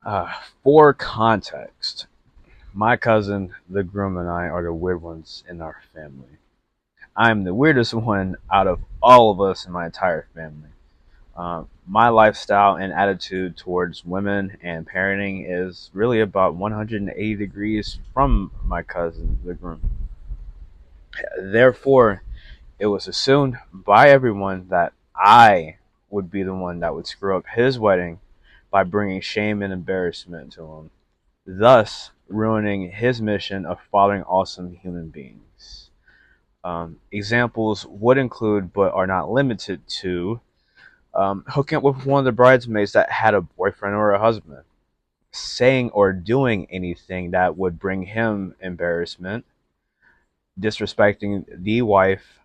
Uh, for context, my cousin, the groom, and I are the weird ones in our family. I'm the weirdest one out of all of us in my entire family. My lifestyle and attitude towards women and parenting is really about 180 degrees from my cousin, the groom. Therefore, it was assumed by everyone that I would be the one that would screw up his wedding by bringing shame and embarrassment to him, thus ruining his mission of fathering awesome human beings. Examples would include, but are not limited to, hooking up with one of the bridesmaids that had a boyfriend or a husband, saying or doing anything that would bring him embarrassment, disrespecting the wife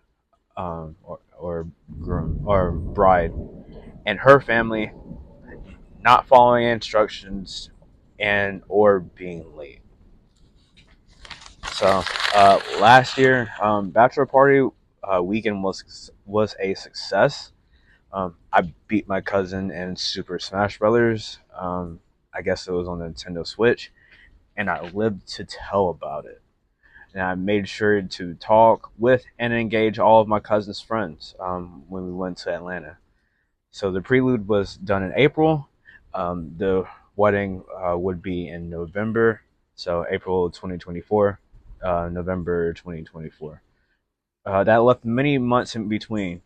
or groom or bride and her family, not following instructions, and or being late. So last year, bachelor party weekend was a success. I beat my cousin in Super Smash Brothers. I guess it was on the Nintendo Switch, and I lived to tell about it. And I made sure to talk with and engage all of my cousin's friends when we went to Atlanta. So the prelude was done in April. The wedding would be in November, so April 2024, November 2024. That left many months in between.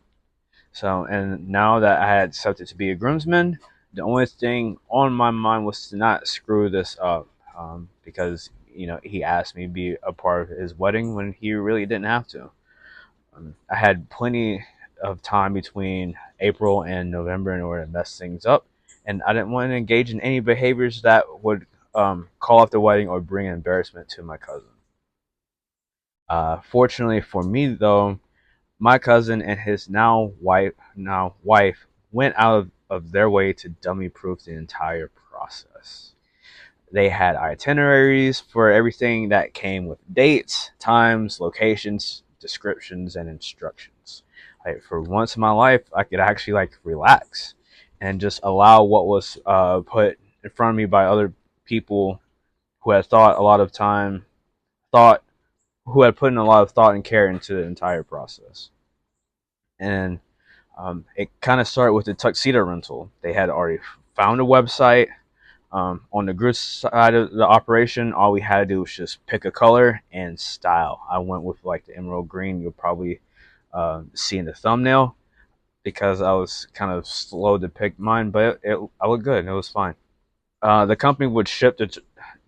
So, and now that I had accepted to be a groomsman, the only thing on my mind was to not screw this up, because he asked me to be a part of his wedding when he really didn't have to. I had plenty of time between April and November in order to mess things up, and I didn't want to engage in any behaviors that would call off the wedding or bring embarrassment to my cousin. Fortunately for me, though, my cousin and his now wife went out of their way to dummy proof the entire process. They had itineraries for everything that came with dates, times, locations, descriptions, and instructions. Like for once in my life, I could actually relax and just allow what was put in front of me by other people who had thought a lot of time, thought who had put in a lot of thought and care into the entire process. And it kind of started with the tuxedo rental. They had already found a website. On the group side of the operation, all we had to do was just pick a color and style. I went with the emerald green. You'll probably see in the thumbnail because I was kind of slow to pick mine, but I looked good. It was fine. The company would ship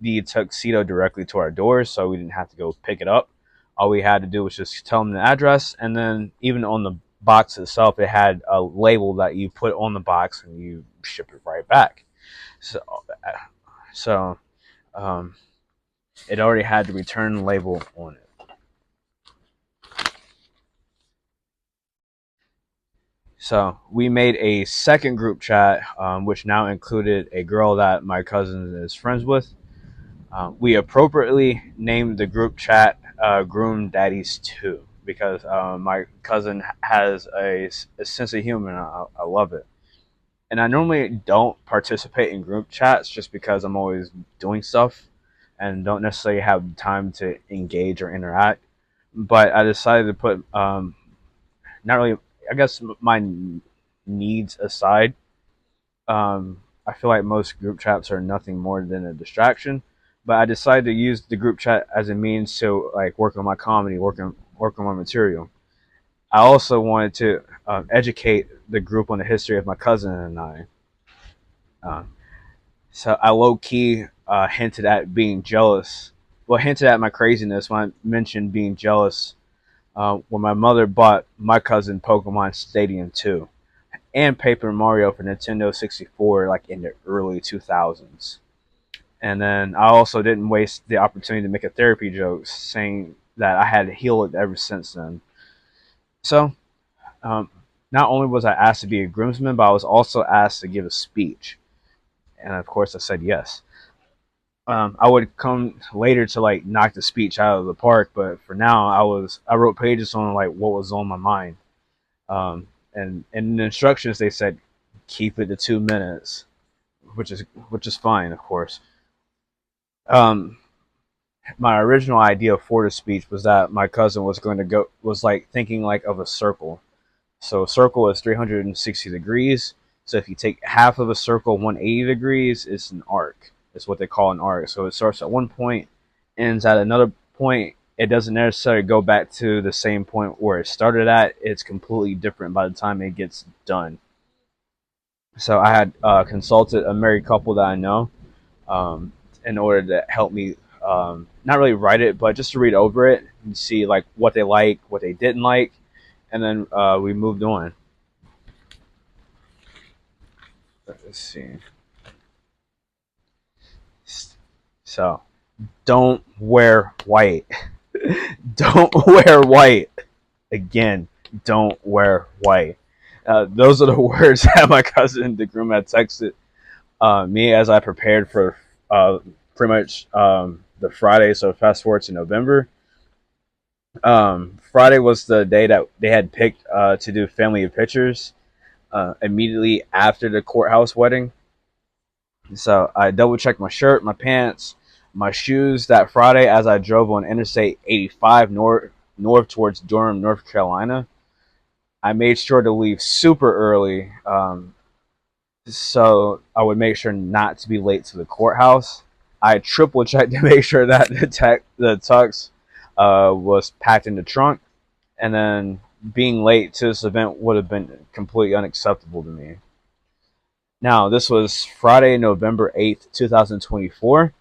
the tuxedo directly to our doors, so we didn't have to go pick it up. All we had to do was just tell them the address, and then even on the box itself, it had a label that you put on the box and you ship it right back. So, so um, it already had the return label on it. So we made a second group chat, which now included a girl that my cousin is friends with. We appropriately named the group chat Groom Daddies 2 because my cousin has a sense of humor, and I love it. And I normally don't participate in group chats just because I'm always doing stuff and don't necessarily have time to engage or interact. But I decided to put not really, I guess, my needs aside. I feel like most group chats are nothing more than a distraction. But I decided to use the group chat as a means to work on my comedy, work on my material. I also wanted to educate the group on the history of my cousin and I. Uh, so I low key hinted at being jealous. Well, hinted at my craziness when I mentioned being jealous when my mother bought my cousin Pokemon Stadium 2 and Paper Mario for Nintendo 64 in the early 2000s. And then I also didn't waste the opportunity to make a therapy joke saying that I had healed ever since then. So, um, not only was I asked to be a groomsman, but I was also asked to give a speech. And of course, I said yes. I would come later to knock the speech out of the park, but for now, I wrote pages on what was on my mind. And in the instructions, they said keep it to 2 minutes. which is fine, of course. Um, my original idea for the speech was that my cousin was going to go was like thinking like of a circle. So a circle is 360 degrees. So if you take half of a circle 180 degrees, it's an arc. It's what they call an arc. So it starts at one point, ends at another point. It doesn't necessarily go back to the same point where it started at. It's completely different by the time it gets done. So I had consulted a married couple that I know, um, in order to help me, not really write it, but just to read over it and see like what they like, what they didn't like, and then we moved on. Let's see. So don't wear white. Don't wear white. Again, don't wear white. Those are the words that my cousin, the groom, had texted me as I prepared for pretty much the Friday. So fast forward to November. Friday was the day that they had picked to do family pictures immediately after the courthouse wedding. So I double checked my shirt, my pants, my shoes that Friday as I drove on Interstate 85 north towards Durham, North Carolina. I made sure to leave super early, so I would make sure not to be late to the courthouse. I triple checked to make sure that the tux was packed in the trunk, and then being late to this event would have been completely unacceptable to me. Now, this was Friday, November 8th, 2024.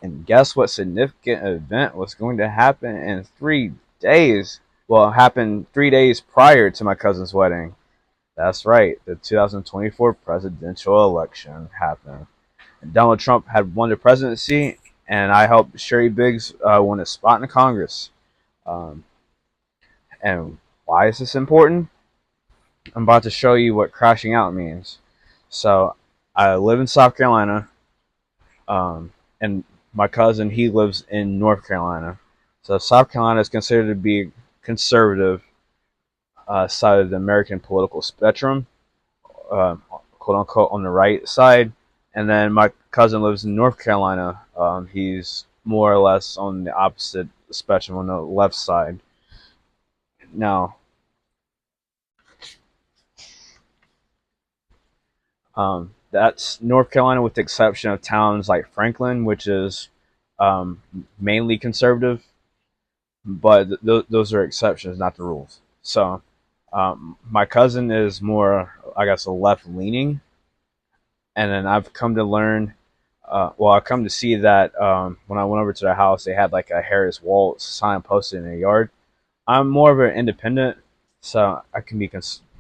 And guess what significant event was going to happen in 3 days? Well, it happened 3 days prior to my cousin's wedding. That's right, the 2024 presidential election happened. And Donald Trump had won the presidency, and I helped Sherry Biggs win a spot in Congress. Um, and why is this important? I'm about to show you what crashing out means. So, I live in South Carolina, and my cousin, he lives in North Carolina. So South Carolina is considered to be conservative side of the American political spectrum, quote unquote, on the right side. And then my cousin lives in North Carolina. He's more or less on the opposite spectrum, on the left side. Now, that's North Carolina, with the exception of towns like Franklin, which is mainly conservative, but those are exceptions, not the rules. So, my cousin is more, I guess, a left leaning, and then I've come to learn. I've come to see that when I went over to their house, they had like a Harris Waltz sign posted in their yard. I'm more of an independent, so I can be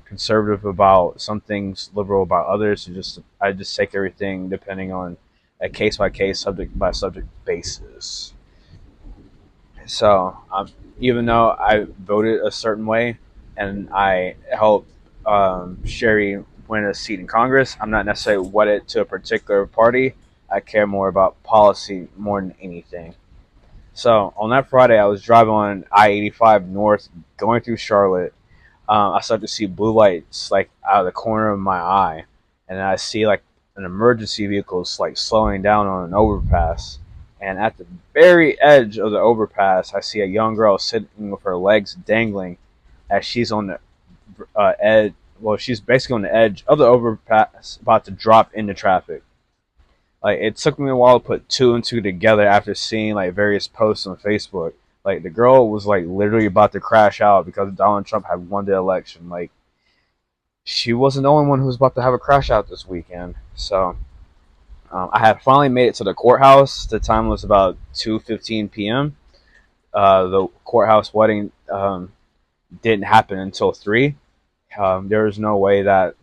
conservative about some things, liberal about others, and I just take everything depending on a case by case, subject by subject basis. So, even though I voted a certain way and I helped Sherry win a seat in Congress, I'm not necessarily wedded to a particular party. I care more about policy more than anything. So, on that Friday, I was driving on I-85 North, going through Charlotte. I started to see blue lights like out of the corner of my eye, and then I see like an emergency vehicle like slowing down on an overpass. And at the very edge of the overpass, I see a young girl sitting with her legs dangling as she's on the edge. Well, she's basically on the edge of the overpass, about to drop into traffic. Like, it took me a while to put two and two together after seeing like various posts on Facebook. Like, the girl was like literally about to crash out because Donald Trump had won the election. Like, she wasn't the only one who was about to have a crash out this weekend. So, I had finally made it to the courthouse. The time was about 2:15 p.m. The courthouse wedding didn't happen until 3. There was no way that,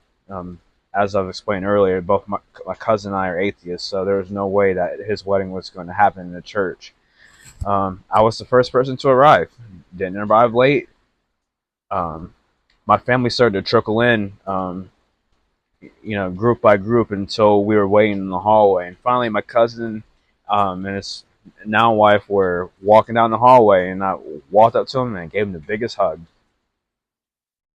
as I've explained earlier, both my cousin and I are atheists, so there was no way that his wedding was going to happen in the church. I was the first person to arrive. Didn't arrive late. My family started to trickle in, group by group until we were waiting in the hallway. And finally, my cousin and his now wife were walking down the hallway, and I walked up to him and gave him the biggest hug.